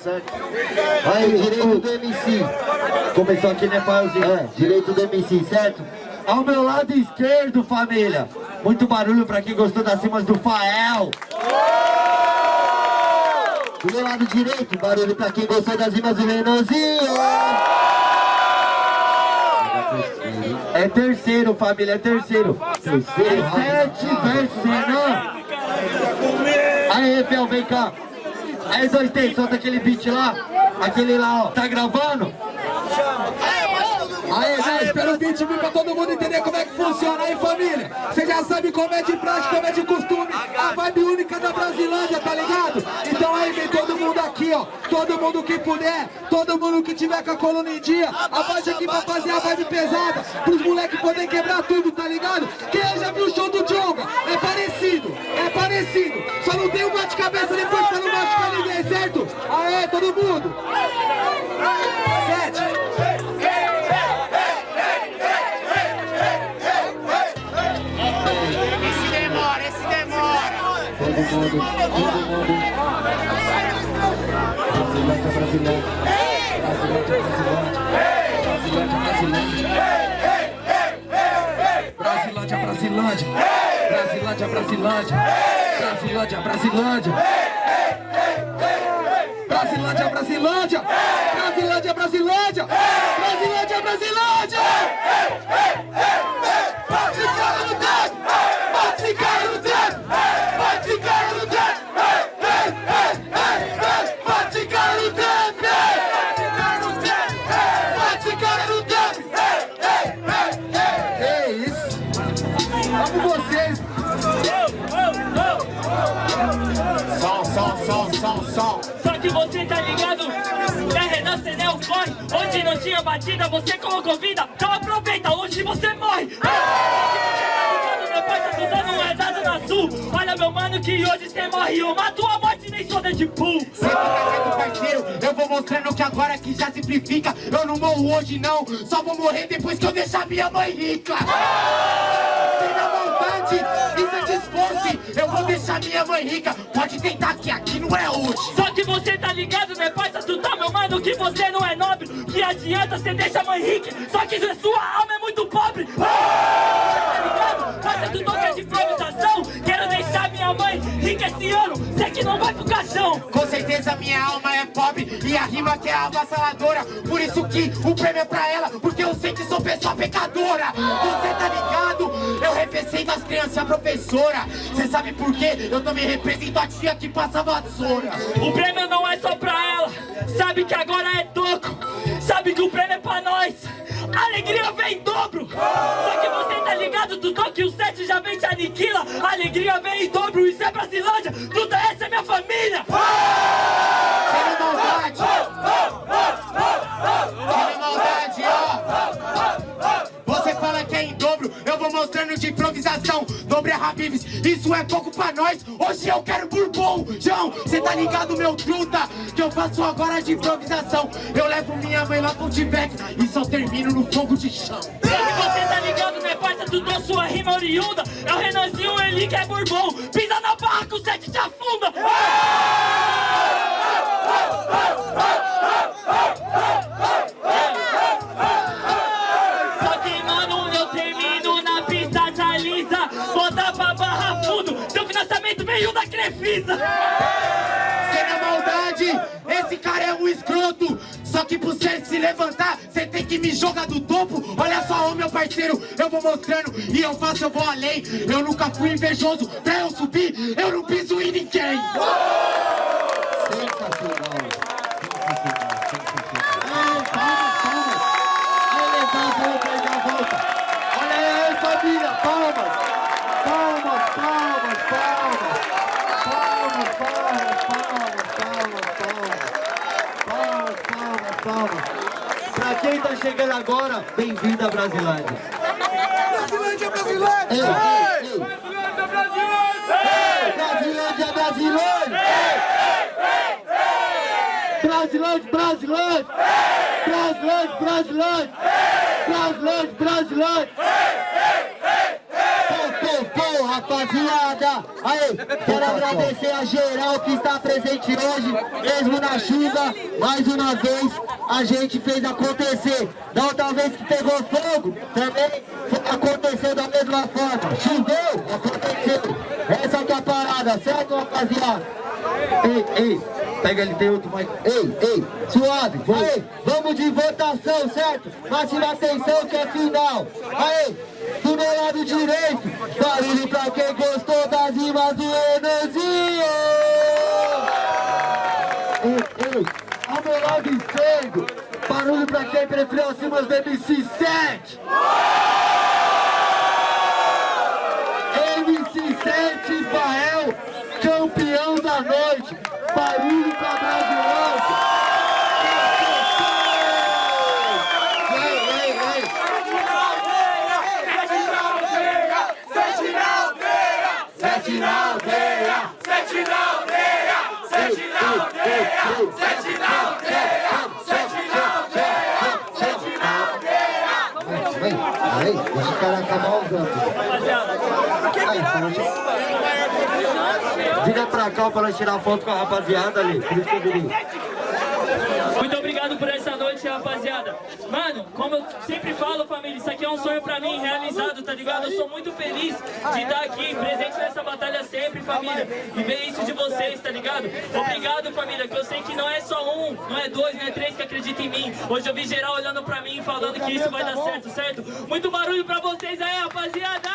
certo? Aí, direito do MC. Começou aqui, né, Faelzinho? Direito do MC, certo? Ao meu lado esquerdo, família. Muito barulho pra quem gostou das rimas do Fael. Do meu lado direito, barulho pra quem gostou das rimas do Renanzinho. É terceiro, família, é terceiro. Terceiro, é 7 versus Renan. Aí, Fel, vem cá. Aí, 2T, solta aquele beat lá. Aquele lá, ó. Tá gravando? Aí, já espera o beat vir pra todo mundo entender como é que funciona. Aí, família, você já sabe como é de prática, como é de costume. A vibe única da Brasilândia, tá ligado? Então aí vem todo mundo aqui, ó. Todo mundo que puder, todo mundo que tiver com a coluna em dia. Abaixa aqui pra fazer a vibe pesada, pros moleques poderem quebrar tudo, tá ligado? Quem já viu o show do Djonga? É parecido, é parecido. Só não tem um bate-cabeça depois pra não machucar ninguém, certo? Aê, todo mundo. 7. Todo mundo. Brasilândia. Só que você tá ligado? Na Renan você não corre. Onde não tinha batida, você colocou vida. Então aproveita, hoje você morre. Você tá ligado? Meu pai tá usando um redado na sul. Olha meu mano que hoje você morre. Eu mato a morte nem sou Deadpool. Você fica quieto, parceiro, eu vou mostrando que agora que já simplifica. Eu não morro hoje não, só vou morrer depois que eu deixar minha mãe rica. Sem na vontade e sem desforce, eu vou deixar minha mãe rica. Pode tentar que aqui não é hoje. Só que você tá ligado, né parça? Tu tá meu mano que você não é nobre. Que adianta você deixa a mãe rica, só que sua alma é muito pobre. Você tá ligado? Parça, tu toca de improvisação. Quero deixar minha mãe rica esse ano, sei que não vai pro caixão. Com certeza minha alma é pobre e a rima que é avassaladora. Por isso que o prêmio é pra ela, porque eu sei que sou pessoa pecadora. Você tá ligado? Eu represento as crianças e a professora. Você sabe por quê? Eu também represento a tia que passa vassoura. O prêmio não é só pra ela, sabe que agora é toco. Sabe que o prêmio é pra nós, a alegria vem em dobro. Só que você tá ligado, tu toca e o 7 já vem te aniquila. A alegria vem em dobro, isso é Brasilândia, tudo essa é minha família. Sem maldade, sem maldade, ó. Você fala que é em dobro, eu vou mostrando de improvisação. Dobre é Habibs, isso é pouco pra nós. Hoje eu quero bourbon, João. Cê tá ligado, meu truta, que eu faço agora de improvisação. Eu levo minha mãe lá pro Tibete e só termino no fogo de chão. Só que você tá ligado, né parça, tu deu sua rima oriunda. É o Renanzinho, ele que é bourbon. Pisa na barra que o 7 te afunda. Só que mano, eu termino na pista de Alisa. Bota pra barra fundo, seu financiamento veio da Crefisa. Sem na maldade, esse cara é um escroto. Só que pro cê se levantar, cê tem que me jogar do topo. Olha só, ô meu parceiro, eu vou mostrando e eu faço, eu vou além. Eu nunca fui invejoso, pra eu subir, eu não piso em ninguém. Sensacional. Aí, levanta, vamos pegar a volta. Olha aí, família, palmas. Palmas. Pra quem tá chegando agora, bem-vindo a Brasilândia. Brasilândia, Brasilândia! Ei. Brasilândia! rapaziada. Aí, quero agradecer a geral que está presente hoje, mesmo na chuva. Mais uma vez, a gente fez acontecer. Da outra vez que pegou fogo, também aconteceu da mesma forma. Choveu, aconteceu. Essa que é a parada, certo, rapaziada? Ei, pega ele, tem outro, vai. Ei, suave. Aí, vamos de votação, certo? Máxima atenção que é final. Aí, do meu lado direito, barulho pra quem gostou das rimas do Enanzinho. Ei, ao meu lado esquerdo, barulho pra quem preferiu as rimas do MC7. MC7 Fael, campeão da noite. Barulho pra Brasilândia. Aí, deixa o cara acabar usando. Vira pra cá pra nós tirar foto com a rapaziada ali. Por isso que eu virei. Muito obrigado por essa noite, rapaziada. Mano, como eu sempre falo, família, isso aqui é um sonho pra mim realizado, tá ligado? Eu sou muito feliz de estar aqui, presente nessa batalha sempre, família. E ver isso de vocês, tá ligado? Obrigado, família, que eu sei que não é só um, não é dois, não é três que acreditam em mim. Hoje eu vi geral olhando pra mim, falando que isso vai dar certo, certo? Muito barulho pra vocês aí, rapaziada!